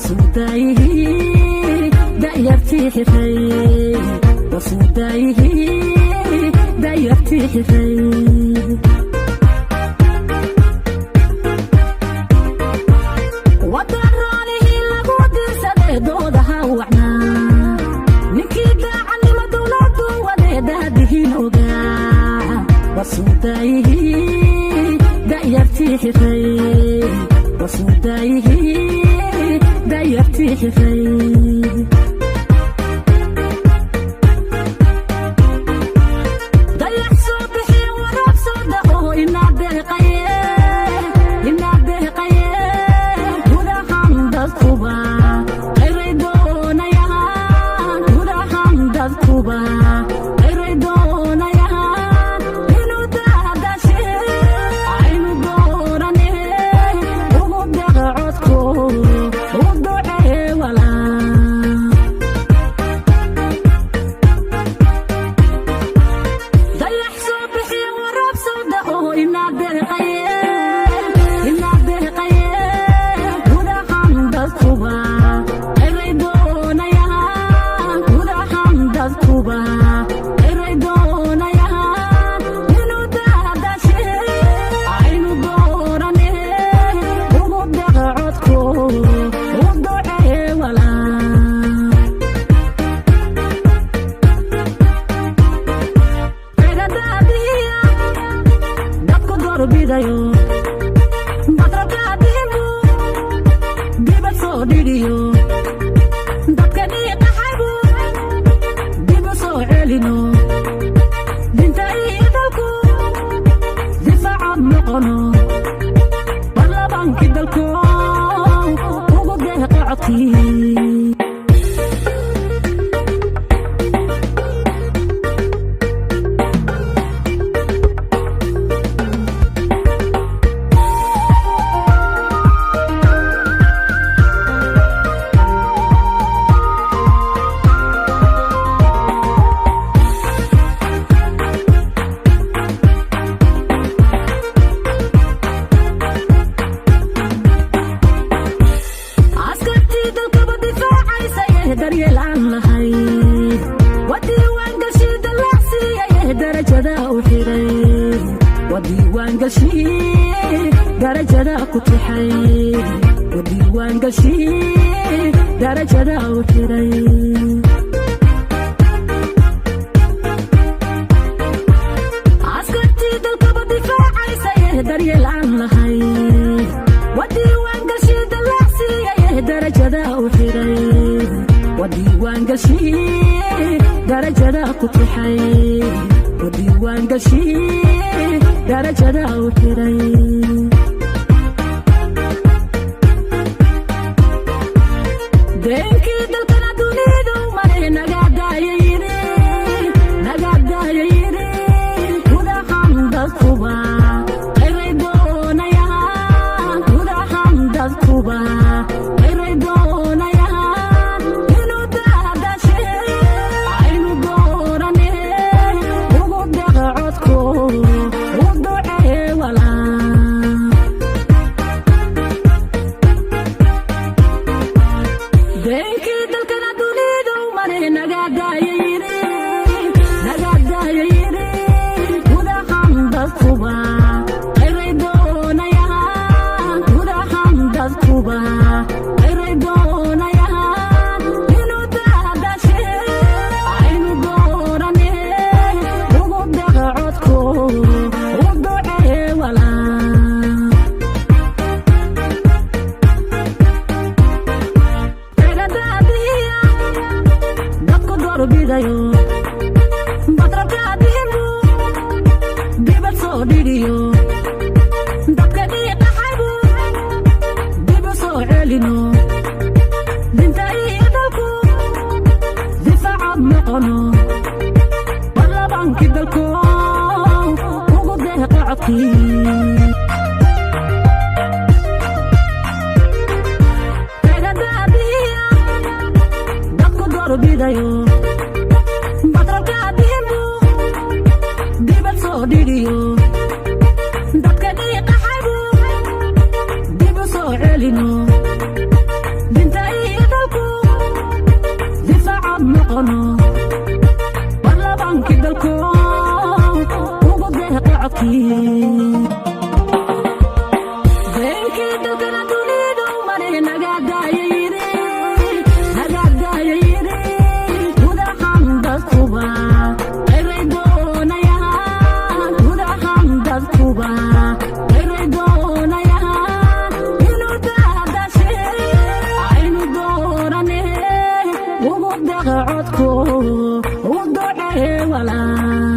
وصدايه دايرتي حفي وصدايه دايرتي حفي وضراني لقود سدودها وعنا نكي داعني ما دولته وداده نوغا وصدايه دايرتي حفي وصدايه دايرتي حفي ضيع صبحي وراب صدقه إناده قيه إناده قيه ودا حمد الكوبا غير دون يهان ودا حمد الكوبا غير دون يهان إنو دادا شيء عينو دوراني ومدغ عدكو ودعي ولا ضيع صبحي وراب صدقه إناده قيه إناده قيه ودا حمد الكوبا غير دون يهان ودا حمد الكوبا غير دون يهان إنو دادا شيء عينو دوراني ومدغ عدكو ودعي ولا Pegadadinha, dadku doorbidayo badrakaadimu dibad soo dhigiyo dadka dhiiqaxaybu dib u soo celino dinta iyo dalku difaacaad noqono ballabankii dalku ugu deeqa codkii askartii dalkaba difaacaysa daryeel aan lahayn wadiiwaangalshii dallacsiiya darajada u xiray wadiiwaangalshii darajada ku tixay wadiiwaangalshii darajada u xiray askartii dalkaba difaacaysa daryeel aan lahayn wadiiwaangalshii dallacsiiya darajada u xiray wadiiwaangalshii darajada ku tixay wadiiwaangalshii darajada u xiray deenkii dalkana dunidu mare nagaadaaya yiri wada xamdad kuba qayray doonayaan wada xamdad kuba qayray doonayaan inuu daadashe aynu doorane ugu deeqa codko u ducee walaa deenkii dalkana dunidu mare nagaadaaya yiri wada xamdad kuba qayray doonayaan wada xamdad kuba qayray doonayaan inuu daadashe aynu doorane ugu deeqa codko u ducee walaa Pegadadinha, dadku doorbidayo badrakaadimu dibad soo dhigiyo dadka dhiiqaxaybu dib u soo celino dinta iyo dalku difaacaad noqono ballabankii dalku ugu deeqa codkii Pegadadinha, dadku doorbidayo badrakaadimu dibad soo dhigiyo dadka dhiiqaxaybu dib u soo celino dinta dadkii beelkii dalkana dunidu mare nagadaayayiri gudahan dadkuba qayray doonayaan gudahan dadkuba qayray doonayaan inuu daadashe aynu doorane ugu daqa codko u docee walaa